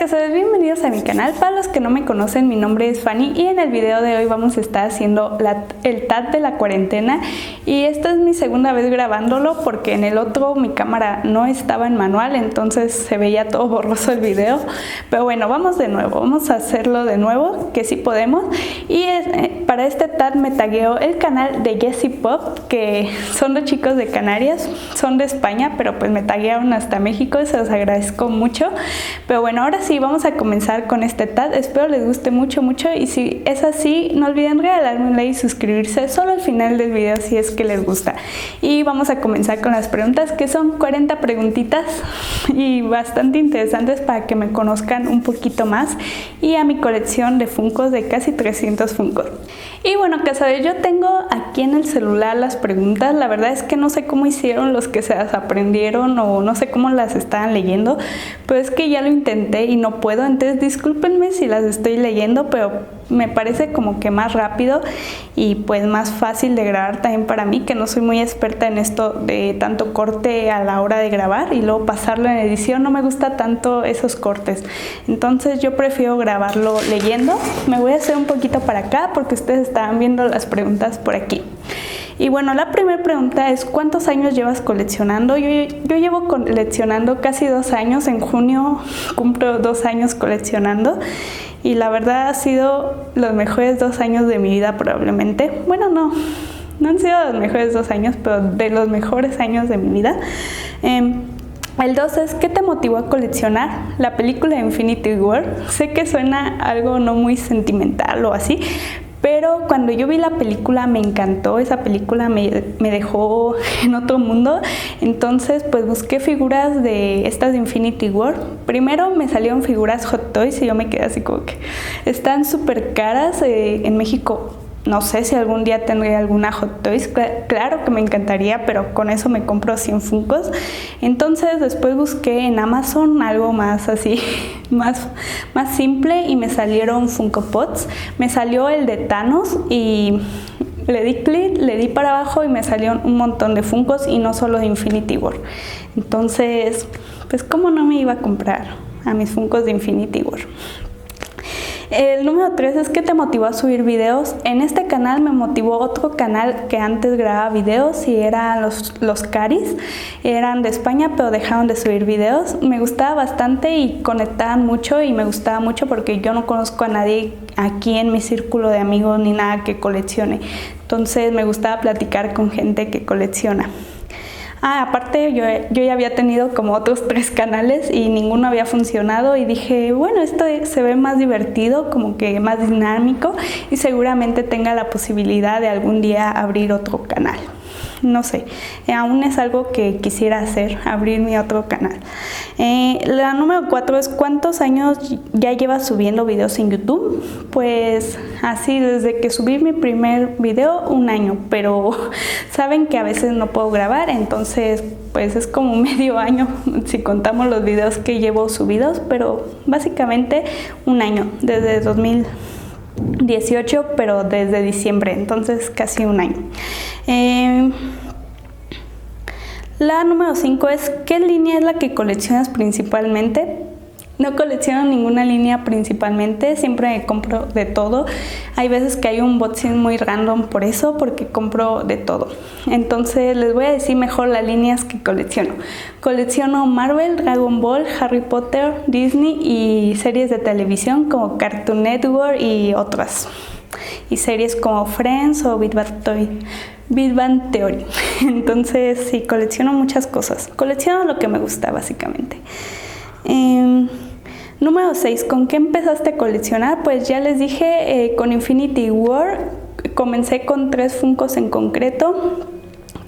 Casades, bienvenidos a mi canal. Para los que no me conocen, mi nombre es Fanny y en el video de hoy vamos a estar haciendo el tag de la cuarentena, y esta es mi segunda vez grabándolo porque en el otro mi cámara no estaba en manual, entonces se veía todo borroso el video. Pero bueno, vamos de nuevo, vamos a hacerlo de nuevo, que sí podemos. Y para este tag me tagueó el canal de Jessie Pop, que son los chicos de Canarias, son de España, pero pues me taguearon hasta México y se los agradezco mucho. Pero bueno, ahora sí vamos a comenzar con este tag. Espero les guste mucho y si es así, no olviden regalarme un like y suscribirse solo al final del video si es que les gusta. Y vamos a comenzar con las preguntas, que son 40 preguntitas y bastante interesantes para que me conozcan un poquito más y a mi colección de Funkos, de casi 300 Funkos. Y bueno, Casades, yo tengo aquí en el celular las preguntas. La verdad es que no sé cómo hicieron los que se las aprendieron o no sé cómo las estaban leyendo, pero es que ya lo intenté y no puedo, entonces discúlpenme si las estoy leyendo, pero me parece como que más rápido y pues más fácil de grabar también para mí, que no soy muy experta en esto de tanto corte a la hora de grabar y luego pasarlo en edición. No me gusta tanto esos cortes, entonces yo prefiero grabarlo leyendo. Me voy a hacer un poquito para acá porque ustedes estaban viendo las preguntas por aquí. Y bueno, la primera pregunta es: ¿cuántos años llevas coleccionando? Yo llevo coleccionando casi 2 años. En junio cumplo 2 años coleccionando y la verdad ha sido los mejores 2 años de mi vida probablemente. Bueno, no han sido los mejores 2 años, pero de los mejores años de mi vida. El 2 es: ¿qué te motivó a coleccionar? La película Infinity War. Sé que suena algo no muy sentimental o así, pero cuando yo vi la película me encantó. Esa película me dejó en otro mundo. Entonces pues busqué figuras de estas de Infinity War. Primero me salieron figuras Hot Toys y yo me quedé así como que están súper caras. En México no sé si algún día tendré alguna Hot Toys, claro que me encantaría, pero con eso me compro 100 Funkos. Entonces después busqué en Amazon algo más así, más simple, y me salieron Funko Pops. Me salió el de Thanos y le di clic, le di para abajo y me salieron un montón de Funkos y no solo de Infinity War. Entonces, pues cómo no me iba a comprar a mis Funkos de Infinity War. El número 3 es: ¿qué te motivó a subir videos? En este canal me motivó otro canal que antes grababa videos y eran los Caris. Eran de España, pero dejaron de subir videos. Me gustaba bastante y conectaban mucho y me gustaba mucho porque yo no conozco a nadie aquí en mi círculo de amigos ni nada que coleccione. Entonces me gustaba platicar con gente que colecciona. Aparte yo ya había tenido como otros 3 canales y ninguno había funcionado y dije, bueno, esto se ve más divertido, como que más dinámico, y seguramente tenga la posibilidad de algún día abrir otro canal. No sé, aún es algo que quisiera hacer, abrir mi otro canal. La número 4 es: ¿cuántos años ya llevas subiendo videos en YouTube? Pues así, desde que subí mi primer video, 1 año, pero saben que a veces no puedo grabar, entonces pues es como medio año si contamos los videos que llevo subidos, pero básicamente 1 año, desde 2018, pero desde diciembre, entonces casi 1 año. La número 5 es: ¿qué línea es la que coleccionas principalmente? No colecciono ninguna línea principalmente, siempre me compro de todo. Hay veces que hay un unboxing muy random por eso, porque compro de todo. Entonces les voy a decir mejor las líneas que colecciono. Colecciono Marvel, Dragon Ball, Harry Potter, Disney y series de televisión como Cartoon Network y otras. Y series como Friends o Big Bang Theory. Entonces sí, colecciono muchas cosas. Colecciono lo que me gusta básicamente. Número 6. ¿Con qué empezaste a coleccionar? Pues ya les dije, con Infinity War. Comencé con 3 Funkos en concreto,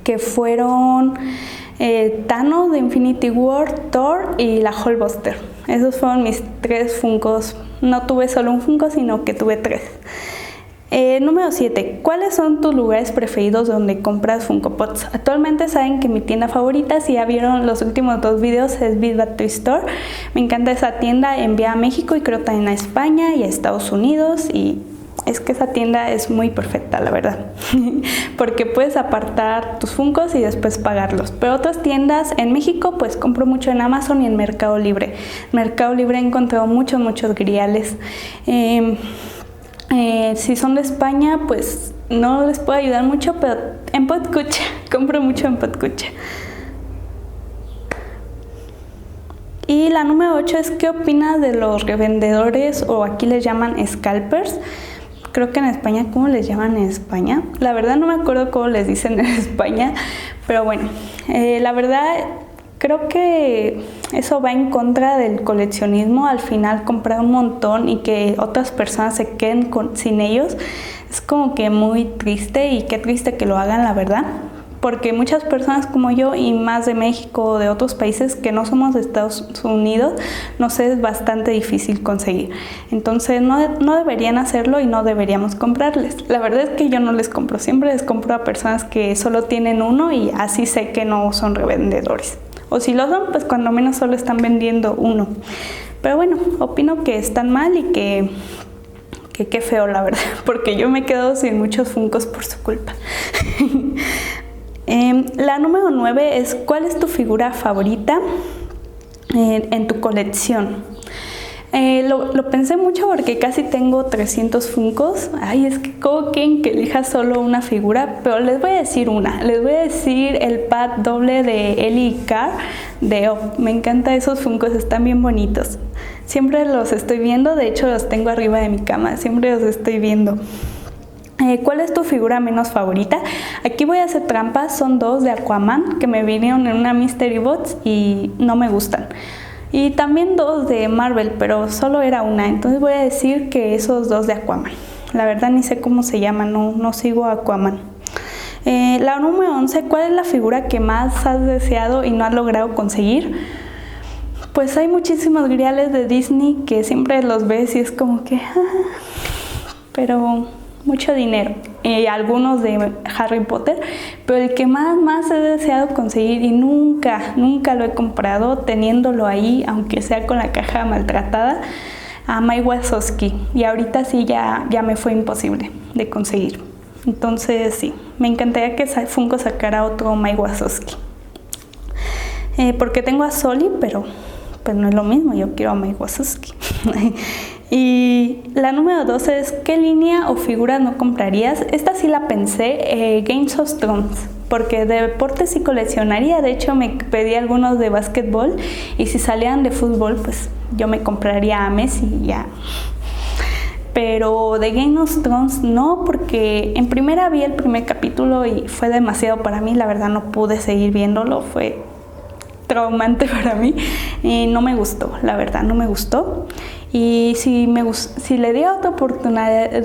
que fueron Thanos de Infinity War, Thor y la Hulkbuster. Esos fueron mis 3 Funkos. No tuve solo un Funko, sino que tuve 3. Número 7. ¿Cuáles son tus lugares preferidos donde compras Funko Pops? Actualmente saben que mi tienda favorita, si ya vieron los últimos 2 videos, es Big Bad Toy Store. Me encanta esa tienda, envía a México y creo también a España y a Estados Unidos, y es que esa tienda es muy perfecta, la verdad, porque puedes apartar tus Funkos y después pagarlos. Pero otras tiendas en México, pues compro mucho en Amazon y en Mercado Libre. En Mercado Libre he encontrado muchos griales. Si son de España, pues no les puedo ayudar mucho, pero en Potcucha, compro mucho en Potcucha. Y la número 8 es, ¿qué opinas de los revendedores, o aquí les llaman scalpers? Creo que en España, ¿cómo les llaman en España? La verdad no me acuerdo cómo les dicen en España, pero bueno, la verdad creo que eso va en contra del coleccionismo. Al final comprar un montón y que otras personas se queden sin ellos es como que muy triste, y qué triste que lo hagan, la verdad. Porque muchas personas como yo, y más de México o de otros países que no somos de Estados Unidos, nos es bastante difícil conseguir. Entonces no deberían hacerlo y no deberíamos comprarles. La verdad es que yo no les compro, siempre les compro a personas que solo tienen uno, y así sé que no son revendedores. O si lo son, pues cuando menos solo están vendiendo uno. Pero bueno, opino que están mal y que qué feo, la verdad, porque yo me quedo sin muchos Funkos por su culpa. La número 9 es, ¿cuál es tu figura favorita en tu colección? Lo pensé mucho porque casi tengo 300 Funkos. Ay, es que ¿cómo quieren que elija solo una figura? Pero les voy a decir una. Les voy a decir el pad doble de Ellie y Car de Up. Me encantan esos Funkos, están bien bonitos. Siempre los estoy viendo, de hecho los tengo arriba de mi cama, siempre los estoy viendo. ¿Cuál es tu figura menos favorita? Aquí voy a hacer trampas, son dos de Aquaman que me vinieron en una Mystery Box y no me gustan. Y también dos de Marvel, pero solo era una, entonces voy a decir que esos dos de Aquaman. La verdad ni sé cómo se llaman, no sigo a Aquaman. La número 11, ¿cuál es la figura que más has deseado y no has logrado conseguir? Pues hay muchísimos griales de Disney que siempre los ves y es como que... pero... mucho dinero, algunos de Harry Potter, pero el que más he deseado conseguir y nunca lo he comprado, teniéndolo ahí, aunque sea con la caja maltratada, a Mike Wazowski, y ahorita sí ya me fue imposible de conseguir. Entonces sí, me encantaría que Funko sacara otro Mike Wazowski, porque tengo a Sully, pero pues no es lo mismo, yo quiero a Mike Wazowski. Y la número 12 es, ¿qué línea o figura no comprarías? Esta sí la pensé, Games of Thrones, porque de deportes sí coleccionaría. De hecho me pedí algunos de básquetbol, y si salían de fútbol, pues yo me compraría a Messi y ya. Pero de Game of Thrones no, porque en primera vi el primer capítulo y fue demasiado para mí, la verdad no pude seguir viéndolo, fue traumante para mí y no me gustó, la verdad no me gustó. Y si le diera otra oportunidad,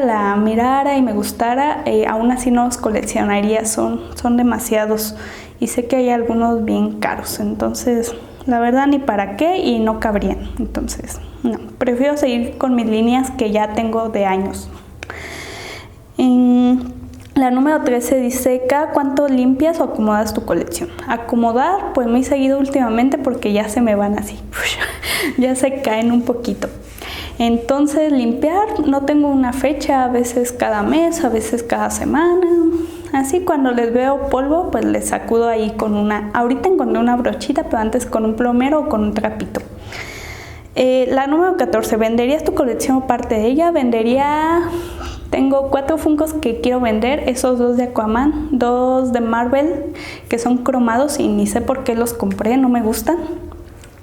la mirara y me gustara, aún así no los coleccionaría, son demasiados, y sé que hay algunos bien caros, entonces la verdad ni para qué, y no cabrían. Entonces no, prefiero seguir con mis líneas que ya tengo de años. La número 13 dice, ¿cada cuánto limpias o acomodas tu colección? Acomodar, pues muy seguido últimamente, porque ya se me van así, ya se caen un poquito. Entonces limpiar, no tengo una fecha, a veces cada mes, a veces cada semana. Así cuando les veo polvo, pues les sacudo ahí con ahorita encontré una brochita, pero antes con un plomero o con un trapito. La número 14, ¿venderías tu colección o parte de ella? Tengo 4 Funkos que quiero vender, esos 2 de Aquaman, 2 de Marvel que son cromados y ni sé por qué los compré, no me gustan.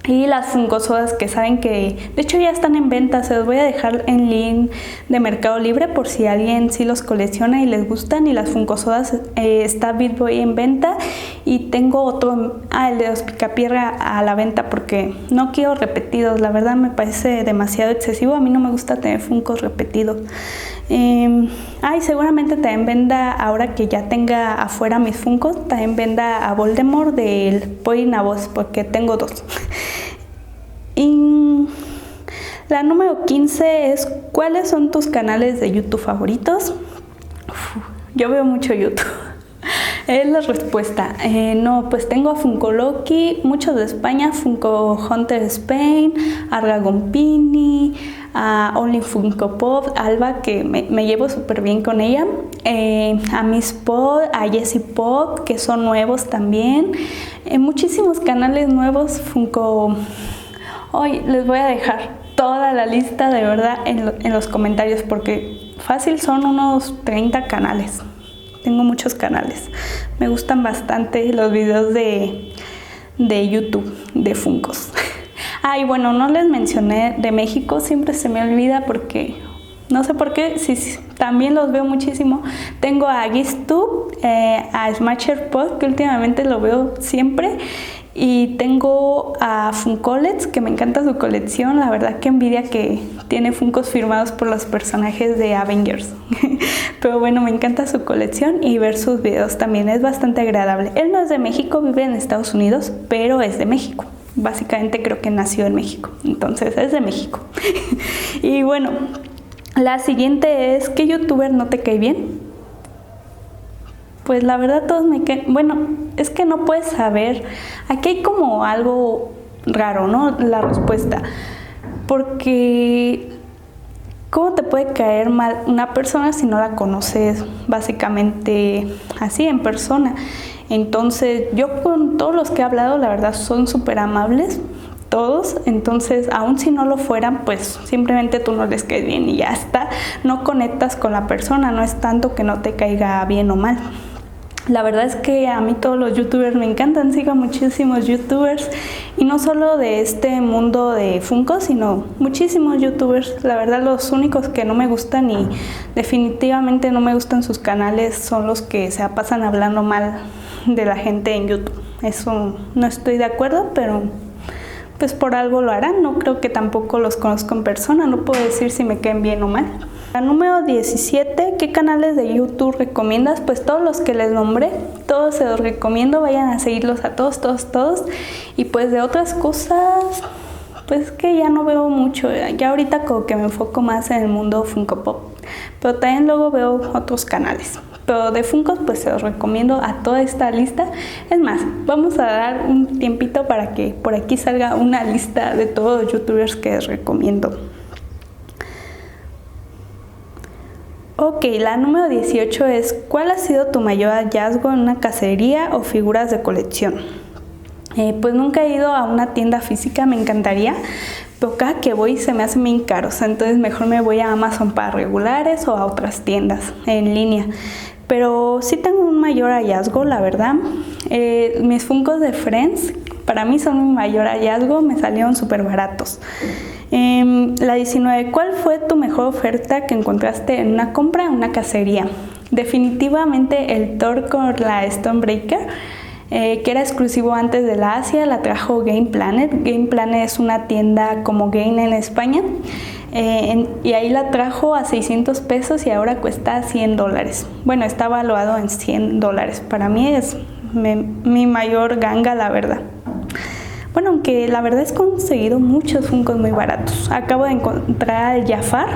Y las Funkosodas que saben que, de hecho ya están en venta, se los voy a dejar en link de Mercado Libre por si alguien sí los colecciona y les gustan. Y las Funkosodas, está Beat Boy en venta, y tengo otro, el de los Picapiedra a la venta, porque no quiero repetidos, la verdad me parece demasiado excesivo, a mí no me gusta tener Funkos repetidos. Y seguramente también venda, ahora que ya tenga afuera mis Funkos, también venda a Voldemort del Poinavoz, porque tengo 2. Y la número 15 es, ¿cuáles son tus canales de YouTube favoritos? Yo veo mucho YouTube. Es la respuesta. No, pues tengo a Funko Loki, muchos de España, Funko Hunter Spain, a Dragon Pini, a Only Funko Pop, Alba, que me llevo súper bien con ella, a Miss Pod, a Jessie Pop, que son nuevos también, muchísimos canales nuevos, Funko. Hoy les voy a dejar toda la lista de verdad en los comentarios, porque fácil son unos 30 canales. Tengo muchos canales. Me gustan bastante los videos de YouTube de Funkos. Y bueno, no les mencioné de México, siempre se me olvida porque no sé por qué, sí, también los veo muchísimo. Tengo a GizTube, a Smasher Pod, que últimamente lo veo siempre. Y tengo a Funkolets, que me encanta su colección. La verdad que envidia que tiene Funkos firmados por los personajes de Avengers. Pero bueno, me encanta su colección y ver sus videos también es bastante agradable. Él no es de México, vive en Estados Unidos, pero es de México. Básicamente creo que nació en México, entonces es de México. Y bueno, la siguiente es, ¿qué youtuber no te cae bien? Pues la verdad todos me caen, bueno, es que no puedes saber, aquí hay como algo raro, ¿no? La respuesta, porque ¿cómo te puede caer mal una persona si no la conoces básicamente así en persona? Entonces yo con todos los que he hablado, la verdad son súper amables, todos, entonces aun si no lo fueran, pues simplemente tú no les caes bien y ya está, no conectas con la persona, no es tanto que no te caiga bien o mal. La verdad es que a mí todos los youtubers me encantan, sigo muchísimos youtubers y no solo de este mundo de Funko, sino muchísimos youtubers. La verdad los únicos que no me gustan y definitivamente no me gustan sus canales son los que se pasan hablando mal de la gente en YouTube. Eso no estoy de acuerdo, pero pues por algo lo harán. No creo que tampoco los conozco en persona, no puedo decir si me caen bien o mal. La número 17, ¿qué canales de YouTube recomiendas? Pues todos los que les nombré, todos se los recomiendo, vayan a seguirlos a todos. Y pues de otras cosas, pues que ya no veo mucho, ya ahorita como que me enfoco más en el mundo Funko Pop, pero también luego veo otros canales. Pero de Funkos pues se los recomiendo a toda esta lista. Es más, vamos a dar un tiempito para que por aquí salga una lista de todos los youtubers que les recomiendo. Ok, la número 18 es, ¿cuál ha sido tu mayor hallazgo en una cacería o figuras de colección? Pues nunca he ido a una tienda física, me encantaría, pero cada que voy se me hacen bien caros, entonces mejor me voy a Amazon para regulares o a otras tiendas en línea. Pero sí tengo un mayor hallazgo, la verdad. Mis Funkos de Friends, para mí son mi mayor hallazgo, me salieron súper baratos. La 19, ¿cuál fue tu mejor oferta que encontraste en una compra en una cacería? Definitivamente el Thor con la Stonebreaker, que era exclusivo antes de la Asia, la trajo Game Planet. Game Planet es una tienda como Game en España. Y ahí la trajo a 600 pesos y ahora cuesta $100. Bueno, está valuado en $100. Para mí es mi mayor ganga, la verdad. Bueno, aunque la verdad es que he conseguido muchos Funkos muy baratos. Acabo de encontrar al Jafar.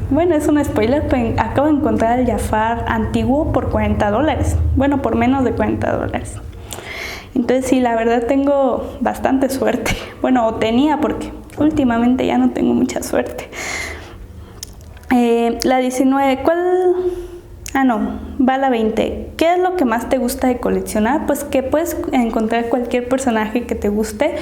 Bueno, es un spoiler, pero acabo de encontrar al Jafar antiguo por $40. Bueno, por menos de $40. Entonces sí, la verdad tengo bastante suerte. Bueno, o tenía, porque últimamente ya no tengo mucha suerte. La 19, ¿cuál? Va la 20. ¿Qué es lo que más te gusta de coleccionar? Pues que puedes encontrar cualquier personaje que te guste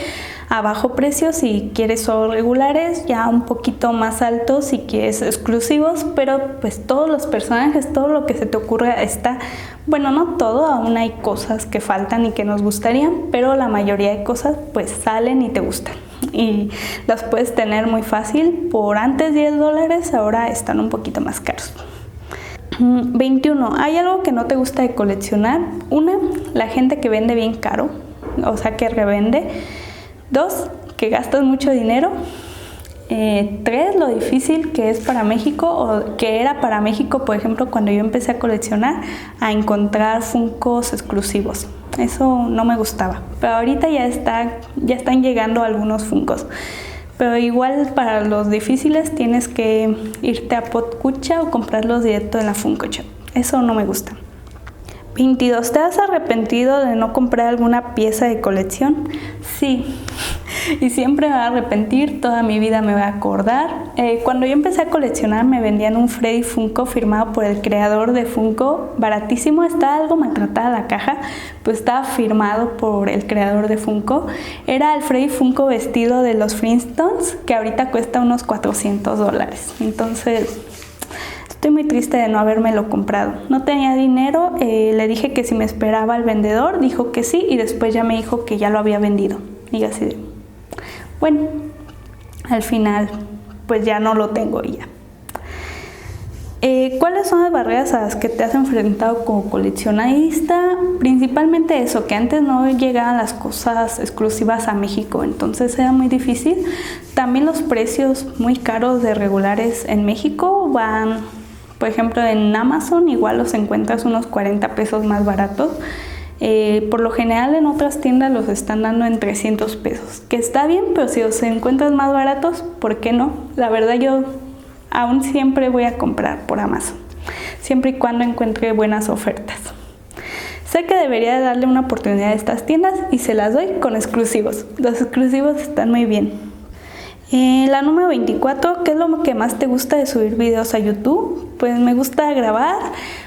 a bajo precio si quieres solo regulares, ya un poquito más altos si quieres exclusivos, pero pues todos los personajes, todo lo que se te ocurra está, bueno, no todo, aún hay cosas que faltan y que nos gustarían, pero la mayoría de cosas pues salen y te gustan. Y las puedes tener muy fácil por antes $10, ahora están un poquito más caros. 21. ¿Hay algo que no te gusta de coleccionar? 1. La gente que vende bien caro, o sea que revende. 2. Que gastas mucho dinero. 3. Lo difícil que es para México, o que era para México, por ejemplo, cuando yo empecé a coleccionar, a encontrar Funkos exclusivos. Eso no me gustaba, pero ahorita ya están llegando algunos Funkos. Pero igual para los difíciles tienes que irte a Podcucha o comprarlos directo en la Funko Shop. Eso no me gusta. 22. ¿Te has arrepentido de no comprar alguna pieza de colección? Sí, y siempre me voy a arrepentir, toda mi vida me voy a acordar. Cuando yo empecé a coleccionar me vendían un Freddy Funko firmado por el creador de Funko, baratísimo, estaba algo maltratada la caja, pues estaba firmado por el creador de Funko. Era el Freddy Funko vestido de los Flintstones, que ahorita cuesta unos $400. Entonces estoy muy triste de no habérmelo comprado. No tenía dinero, le dije que si me esperaba al vendedor, dijo que sí, y después ya me dijo que ya lo había vendido. Y yo así de, bueno, al final pues ya no lo tengo y ya. ¿Cuáles son las barreras a las que te has enfrentado como coleccionista? Principalmente eso, que antes no llegaban las cosas exclusivas a México, entonces era muy difícil. También los precios muy caros de regulares en México van, por ejemplo, en Amazon igual los encuentras unos 40 pesos más baratos. Por lo general en otras tiendas los están dando en 300 pesos, que está bien, pero si los encuentras más baratos, ¿por qué no? La verdad yo aún siempre voy a comprar por Amazon, siempre y cuando encuentre buenas ofertas. Sé que debería darle una oportunidad a estas tiendas y se las doy con exclusivos. Los exclusivos están muy bien. La número 24, ¿qué es lo que más te gusta de subir videos a YouTube? Pues me gusta grabar,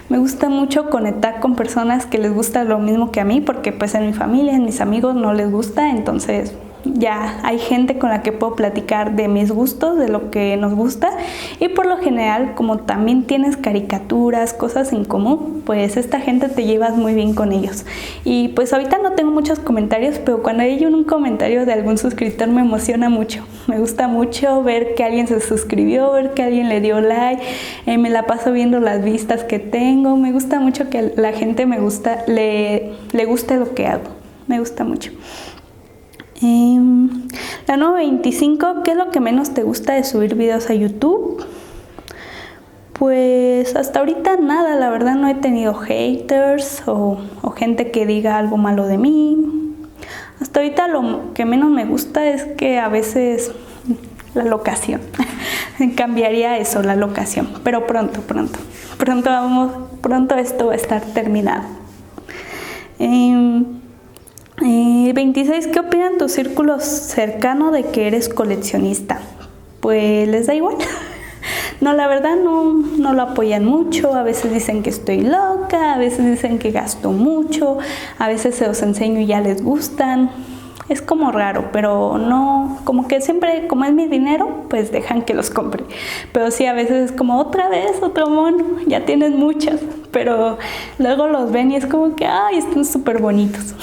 me gusta mucho conectar con personas que les gusta lo mismo que a mí, porque pues en mi familia, en mis amigos no les gusta, entonces ya hay gente con la que puedo platicar de mis gustos, de lo que nos gusta, y por lo general como también tienes caricaturas, cosas en común, pues esta gente te llevas muy bien con ellos. Y pues ahorita no tengo muchos comentarios, pero cuando hay un comentario de algún suscriptor me emociona mucho. Me gusta mucho ver que alguien se suscribió, ver que alguien le dio like, me la paso viendo las vistas que tengo. Me gusta mucho que la gente le guste lo que hago, me gusta mucho. La número 25, ¿qué es lo que menos te gusta de subir videos a YouTube? Pues hasta ahorita nada, la verdad no he tenido haters o gente que diga algo malo de mí. Hasta ahorita lo que menos me gusta es que a veces la locación, cambiaría eso, la locación, pero pronto esto va a estar terminado. 26, ¿qué opinan tu círculo cercano de que eres coleccionista? Pues les da igual. No, la verdad no lo apoyan mucho, a veces dicen que estoy loca, a veces dicen que gasto mucho, a veces se los enseño y ya les gustan. Es como raro, pero no, como que siempre, como es mi dinero, pues dejan que los compre. Pero sí, a veces es como otra vez, otro mono, ya tienes muchas. Pero luego los ven y es como que, ay, están súper bonitos.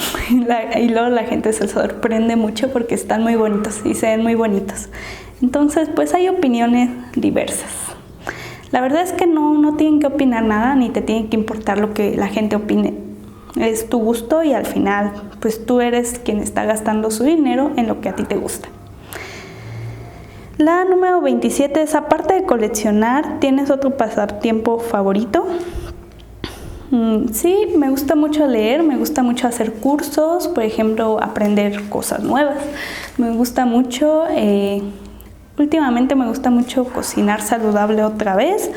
Y luego la gente se sorprende mucho porque están muy bonitos y se ven muy bonitos. Entonces, pues hay opiniones diversas. La verdad es que no tienen que opinar nada, ni te tiene que importar lo que la gente opine. Es tu gusto y al final, pues tú eres quien está gastando su dinero en lo que a ti te gusta. La número 27 es, aparte de coleccionar, ¿tienes otro pasatiempo favorito? Sí, me gusta mucho leer, me gusta mucho hacer cursos, por ejemplo, aprender cosas nuevas. Me gusta mucho, últimamente me gusta mucho cocinar saludable otra vez.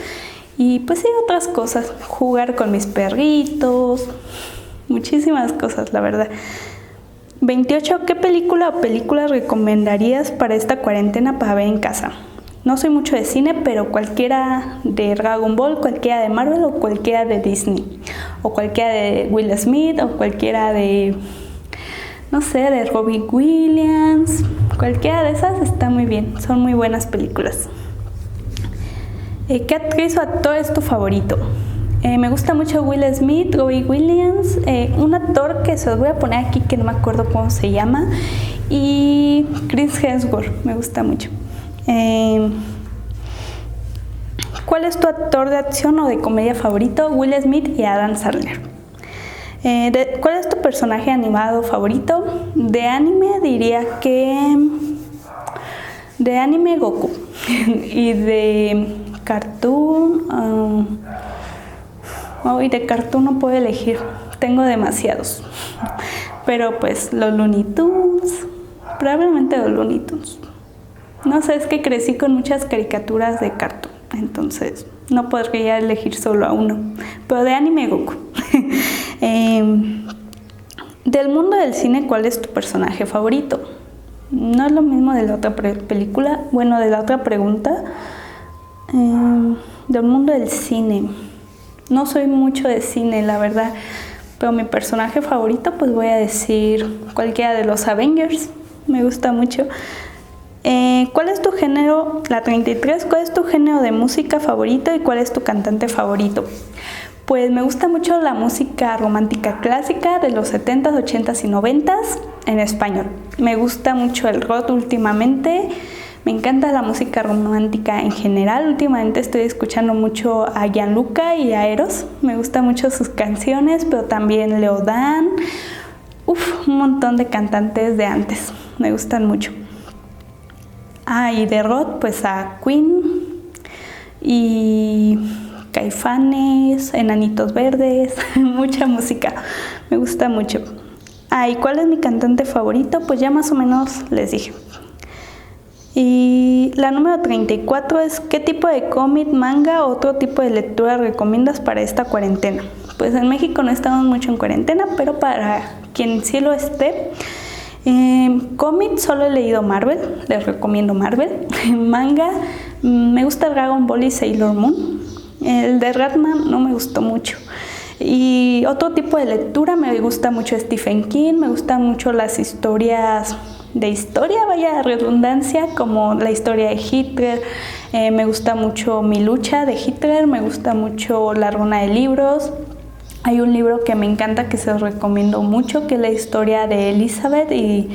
Y pues sí, otras cosas, jugar con mis perritos, muchísimas cosas, la verdad. 28, ¿qué película o películas recomendarías para esta cuarentena para ver en casa? No soy mucho de cine, pero cualquiera de Dragon Ball, cualquiera de Marvel o cualquiera de Disney. O cualquiera de Will Smith o cualquiera de, no sé, de Robin Williams. Cualquiera de esas está muy bien, son muy buenas películas. ¿Qué actriz o actor es tu favorito? Me gusta mucho Will Smith, Robin Williams, un actor que se los voy a poner aquí que no me acuerdo cómo se llama, y Chris Hemsworth, me gusta mucho. ¿Cuál es tu actor de acción o de comedia favorito? Will Smith y Adam Sandler. ¿Cuál es tu personaje animado favorito? De anime diría que de anime Goku y de cartoon de cartoon no puedo elegir, tengo demasiados, pero pues los Looney Tunes, probablemente los Looney Tunes. No sé, es que crecí con muchas caricaturas de cartoon, entonces no podría elegir solo a uno, pero de anime Goku. Del mundo del cine, ¿cuál es tu personaje favorito? No es lo mismo de la otra película, bueno, de la otra pregunta. Del mundo del cine. No soy mucho de cine, la verdad, pero mi personaje favorito, pues voy a decir cualquiera de los Avengers. Me gusta mucho. ¿Cuál es tu género? La 33, ¿cuál es tu género de música favorito y cuál es tu cantante favorito? Pues me gusta mucho la música romántica clásica de los 70s, 80s y 90s en español. Me gusta mucho el rock últimamente. Me encanta la música romántica en general. Últimamente estoy escuchando mucho a Gianluca y a Eros. Me gustan mucho sus canciones, pero también Leodán. Un montón de cantantes de antes. Me gustan mucho. Y de rock, pues a Queen y Caifanes, Enanitos Verdes, mucha música, me gusta mucho. ¿Y cuál es mi cantante favorito? Pues ya más o menos les dije. Y la número 34 es ¿qué tipo de cómic, manga o otro tipo de lectura recomiendas para esta cuarentena? Pues en México no estamos mucho en cuarentena, pero para quien sí lo esté, cómic solo he leído Marvel, les recomiendo Marvel. Manga, me gusta Dragon Ball y Sailor Moon. El de Ratman no me gustó mucho. Y otro tipo de lectura, me gusta mucho Stephen King, me gustan mucho las historias de historia, vaya redundancia, como la historia de Hitler. Me gusta mucho Mi lucha de Hitler, me gusta mucho La runa de libros. Hay un libro que me encanta, que se los recomiendo mucho, que es la historia de Elizabeth y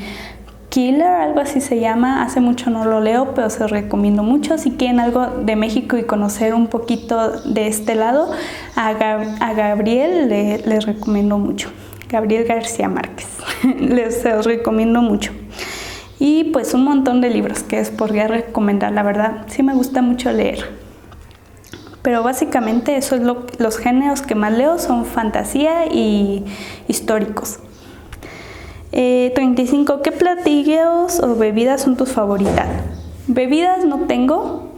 Killer, algo así se llama. Hace mucho no lo leo, pero se los recomiendo mucho. Si quieren algo de México y conocer un poquito de este lado, a Gabriel les recomiendo mucho. Gabriel García Márquez, se los recomiendo mucho. Y pues un montón de libros que les podría recomendar, la verdad. Sí me gusta mucho leer. Pero básicamente eso es los géneros que más leo son fantasía y históricos. 35. ¿Qué platillos o bebidas son tus favoritas? Bebidas no tengo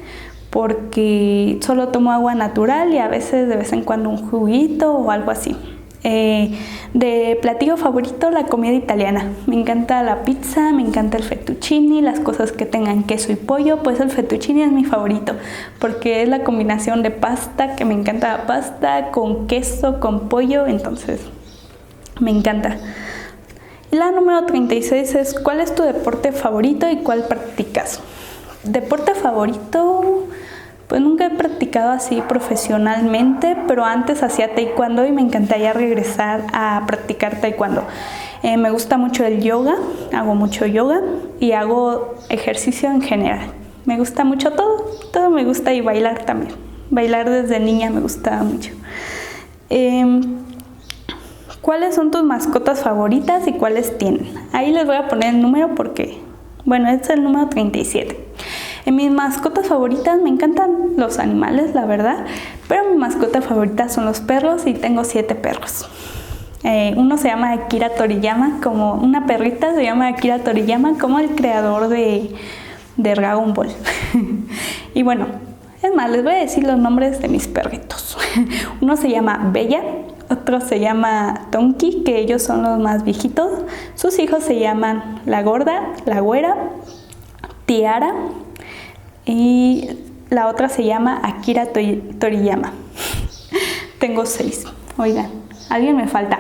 porque solo tomo agua natural y a veces de vez en cuando un juguito o algo así. De platillo favorito, la comida italiana. Me encanta la pizza, me encanta el fettuccine, las cosas que tengan queso y pollo. Pues el fettuccine es mi favorito porque es la combinación de pasta, que me encanta la pasta, con queso, con pollo, entonces me encanta. La número 36 es ¿cuál es tu deporte favorito y cuál practicas? Deporte favorito, pues nunca he practicado así profesionalmente, pero antes hacía taekwondo y me encantaría regresar a practicar taekwondo. Me gusta mucho el yoga, hago mucho yoga y hago ejercicio en general. Me gusta mucho todo me gusta, y bailar también. Bailar desde niña me gustaba mucho. ¿Cuáles son tus mascotas favoritas y cuáles tienen? Ahí les voy a poner el número porque, bueno, este es el número 37. En mis mascotas favoritas me encantan los animales, la verdad, pero mi mascota favorita son los perros y tengo 7 perros. Uno se llama Akira Toriyama, como una perrita se llama Akira Toriyama, como el creador de Dragon Ball. Y bueno, es más, les voy a decir los nombres de mis perritos. Uno se llama Bella, otro se llama Tonki, que ellos son los más viejitos. Sus hijos se llaman La Gorda, La Güera, Tiara, y la otra se llama Akira Toriyama. Tengo 6, oigan, alguien me falta.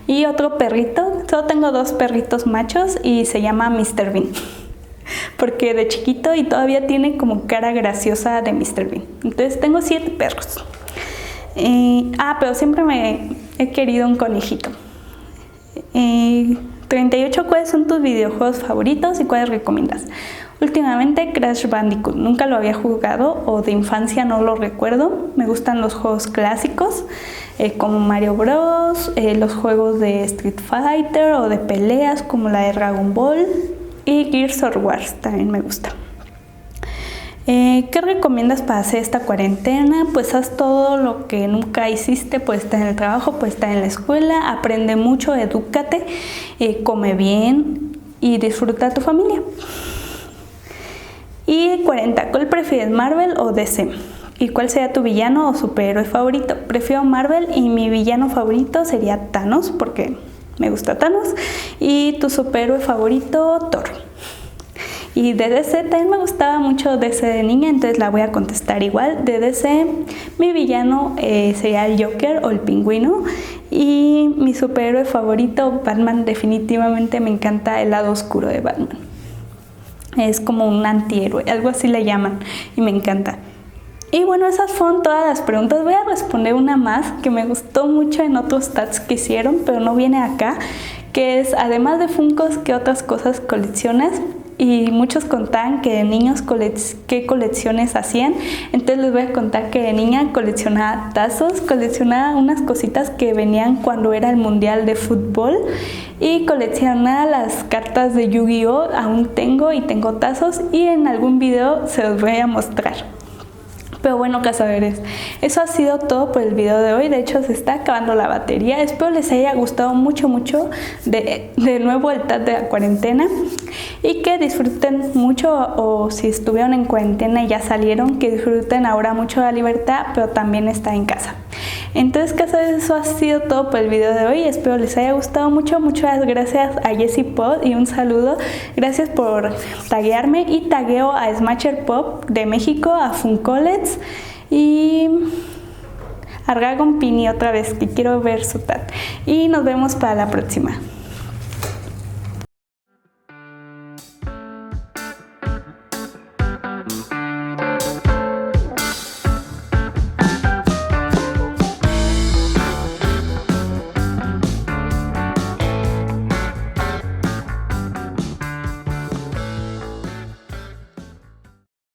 Y otro perrito, solo tengo 2 perritos machos y se llama Mr. Bean. Porque de chiquito y todavía tiene como cara graciosa de Mr. Bean. Entonces tengo 7 perros. Pero siempre me he querido un conejito. 38. ¿Cuáles son tus videojuegos favoritos y cuáles recomiendas? Últimamente Crash Bandicoot, nunca lo había jugado o de infancia no lo recuerdo. Me gustan los juegos clásicos como Mario Bros, los juegos de Street Fighter o de peleas como la de Dragon Ball, y Gears of War también me gusta. ¿Qué recomiendas para hacer esta cuarentena? Pues haz todo lo que nunca hiciste, puedes estar en el trabajo, puedes estar en la escuela, aprende mucho, edúcate, come bien y disfruta a tu familia. Y 40. ¿Cuál prefieres, Marvel o DC? ¿Y cuál sería tu villano o superhéroe favorito? Prefiero Marvel y mi villano favorito sería Thanos porque me gusta Thanos. Y tu superhéroe favorito, Thor. Y de DC también me gustaba mucho DC de niña, entonces la voy a contestar igual. De DC, mi villano sería el Joker o el Pingüino. Y mi superhéroe favorito, Batman, definitivamente me encanta el lado oscuro de Batman. Es como un antihéroe, algo así le llaman, y me encanta. Y bueno, esas fueron todas las preguntas. Voy a responder una más que me gustó mucho en otros stats que hicieron, pero no viene acá, que es, además de Funkos, ¿qué otras cosas coleccionas? Y muchos contaban que de niños qué colecciones hacían. Entonces les voy a contar que de niña coleccionaba tazos, coleccionaba unas cositas que venían cuando era el mundial de fútbol y coleccionaba las cartas de Yu-Gi-Oh! Aún tengo y tengo tazos y en algún video se los voy a mostrar. Pero bueno, cazadores, eso ha sido todo por el video de hoy. De hecho, se está acabando la batería. Espero les haya gustado mucho de nuevo el tag de la cuarentena y que disfruten mucho, o si estuvieron en cuarentena y ya salieron, que disfruten ahora mucho la libertad, pero también estar en casa. Entonces, cazadores, eso ha sido todo por el video de hoy. Espero les haya gustado mucho. Muchas gracias a Jessie Pod y un saludo. Gracias por taguearme y tagueo a Smasher Pop de México, a Funkolets y a Dragon Pini otra vez, que quiero ver su tag. Y nos vemos para la próxima.